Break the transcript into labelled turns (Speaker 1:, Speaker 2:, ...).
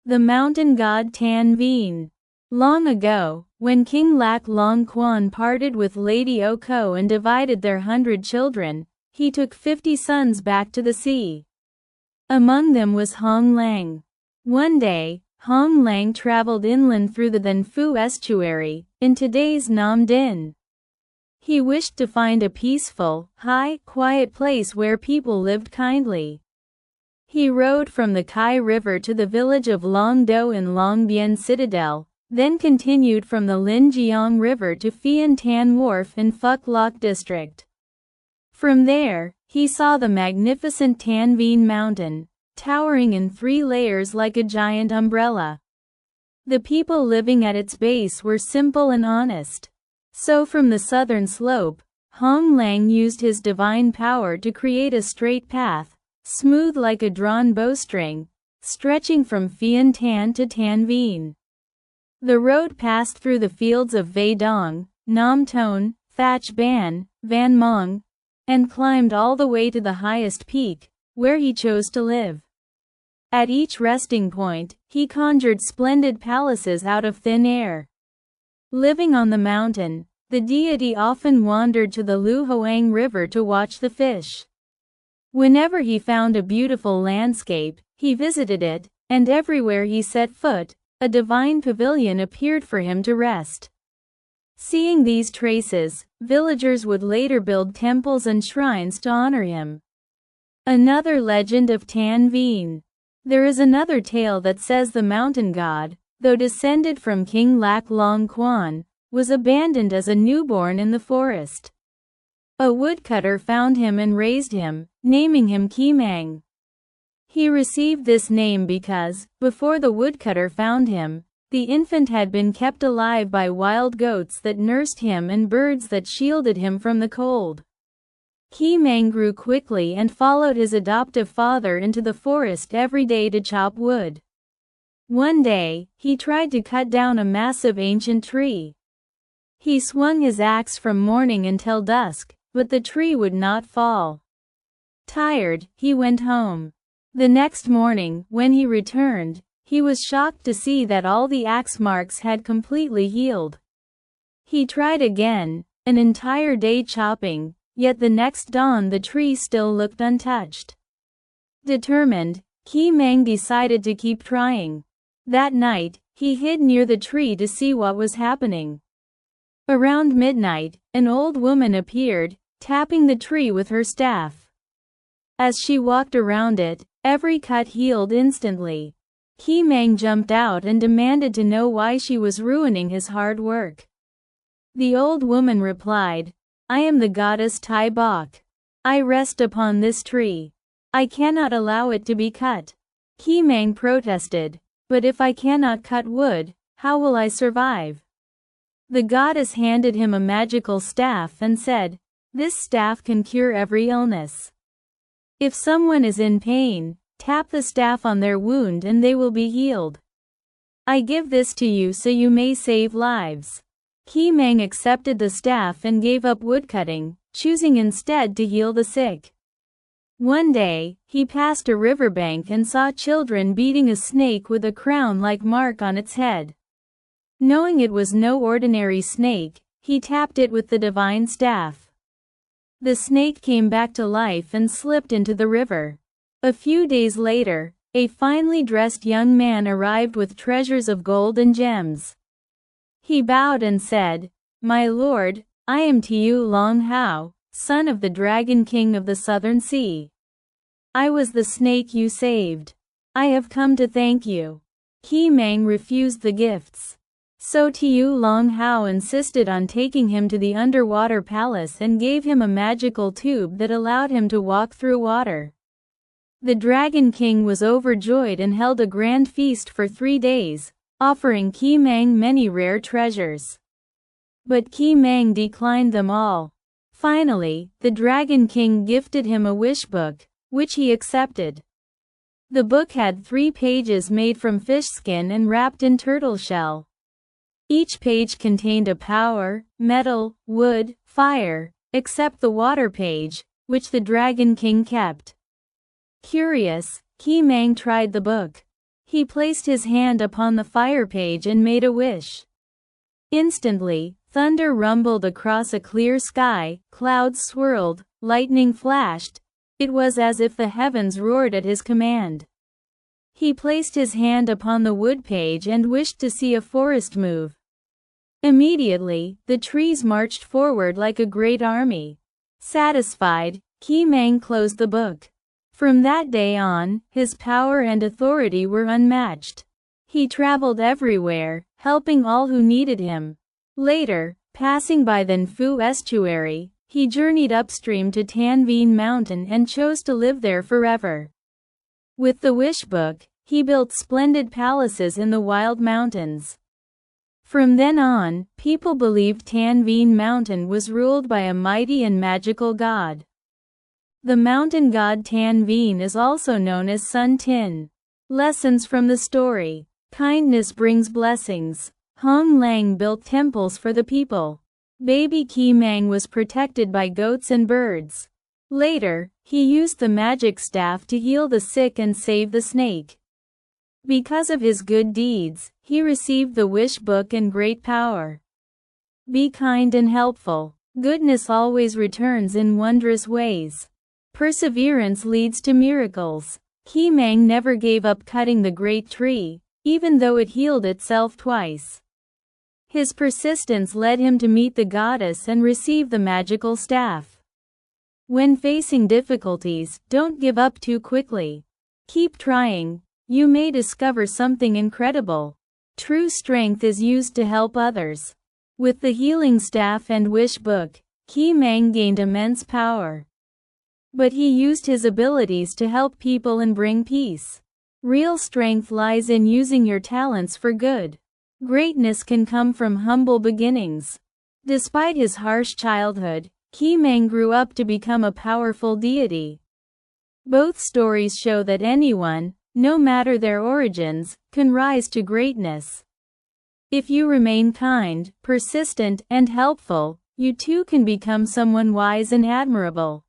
Speaker 1: The mountain god Tan Vien. Long ago, when King Lak Long Kwan parted with Lady Oko and divided their 100 children, he took 50 sons back to the sea. Among them was Hong Lang. One day, Hong Lang traveled inland through the then Phu estuary, in today's Nam Dinh. He wished to find a peaceful, quiet place where people lived kindly. He rode from the Kai River to the village of Long Do in Long Bien Citadel, then continued from the Lin Jiang River to Phian Tan Wharf in Phuc Loc District. From there, he saw the magnificent Tan Vien Mountain, towering in 3 layers like a giant umbrella. The people living at its base were simple and honest. So from the southern slope, Hong Lang used his divine power to create a straight path, smooth like a drawn bowstring, stretching from Phian Tan to Tan Vien. The road passed through the fields of Vai Dong, Nam Ton, Thach Ban, Van Mong, and climbed all the way to the highest peak, where he chose to live. At each resting point, he conjured splendid palaces out of thin air. Living on the mountain, the deity often wandered to the Lu Hoang River to watch the fish. Whenever he found a beautiful landscape, he visited it, and everywhere he set foot, a divine pavilion appeared for him to rest. Seeing these traces, villagers would later build temples and shrines to honor him. Another legend of Tan Vien. There is another tale that says the mountain god, though descended from King Lak Long Kwan, was abandoned as a newborn in the forest. A woodcutter found him and raised him, naming him Kimang. He received this name because, before the woodcutter found him, the infant had been kept alive by wild goats that nursed him and birds that shielded him from the cold. Kimang grew quickly and followed his adoptive father into the forest every day to chop wood. One day, he tried to cut down a massive ancient tree. He swung his axe from morning until dusk, but the tree would not fall. Tired, he went home. The next morning, when he returned, he was shocked to see that all the axe marks had completely healed. He tried again, an entire day chopping, yet the next dawn the tree still looked untouched. Determined, Kimang decided to keep trying. That night, he hid near the tree to see what was happening. Around midnight, an old woman appeared, tapping the tree with her staff. As she walked around it, every cut healed instantly. Kimang jumped out and demanded to know why she was ruining his hard work. The old woman replied, "I am the goddess Tai Bok. I rest upon this tree. I cannot allow it to be cut." Kimang protested, "But if I cannot cut wood, how will I survive?" The goddess handed him a magical staff and said, "This staff can cure every illness. If someone is in pain, tap the staff on their wound and they will be healed. I give this to you so you may save lives." Kimang accepted the staff and gave up woodcutting, choosing instead to heal the sick. One day, he passed a riverbank and saw children beating a snake with a crown-like mark on its head. Knowing it was no ordinary snake, he tapped it with the divine staff. The snake came back to life and slipped into the river. A few days later, a finely dressed young man arrived with treasures of gold and gems. He bowed and said, "My lord, I am Tiu Long Hao, son of the Dragon King of the Southern Sea. I was the snake you saved. I have come to thank you." Kimang refused the gifts. So Tiu Long Hao insisted on taking him to the underwater palace and gave him a magical tube that allowed him to walk through water. The Dragon King was overjoyed and held a grand feast for 3 days, offering Kimang many rare treasures. But Kimang declined them all. Finally, the Dragon King gifted him a wish book, which he accepted. The book had 3 pages made from fish skin and wrapped in turtle shell. Each page contained a power, metal, wood, fire, except the water page, which the Dragon King kept. Curious, Kimang tried the book. He placed his hand upon the fire page and made a wish. Instantly, thunder rumbled across a clear sky, clouds swirled, lightning flashed. It was as if the heavens roared at his command. He placed his hand upon the wood page and wished to see a forest move. Immediately, the trees marched forward like a great army. Satisfied, Qi Mang closed the book. From that day on, his power and authority were unmatched. He traveled everywhere, helping all who needed him. Later, passing by the Nfu estuary, he journeyed upstream to Tan Vien Mountain and chose to live there forever. With the wish book, he built splendid palaces in the wild mountains. From then on, people believed Tan Vien Mountain was ruled by a mighty and magical god. The mountain god Tan Vien is also known as Sun Tin. Lessons from the story. Kindness brings blessings. Hong Lang built temples for the people. Baby Qi Mang was protected by goats and birds. Later, he used the magic staff to heal the sick and save the snake. Because of his good deeds, he received the wish book and great power. Be kind and helpful. Goodness always returns in wondrous ways. Perseverance leads to miracles. Qi Mang never gave up cutting the great tree, even though it healed itself twice. His persistence led him to meet the goddess and receive the magical staff. When facing difficulties, don't give up too quickly. Keep trying. You may discover something incredible. True strength is used to help others. With the healing staff and wish book, Qi Mang gained immense power. But he used his abilities to help people and bring peace. Real strength lies in using your talents for good. Greatness can come from humble beginnings. Despite his harsh childhood, Qi Mang grew up to become a powerful deity. Both stories show that anyone, no matter their origins, can rise to greatness. If you remain kind, persistent, and helpful, you too can become someone wise and admirable.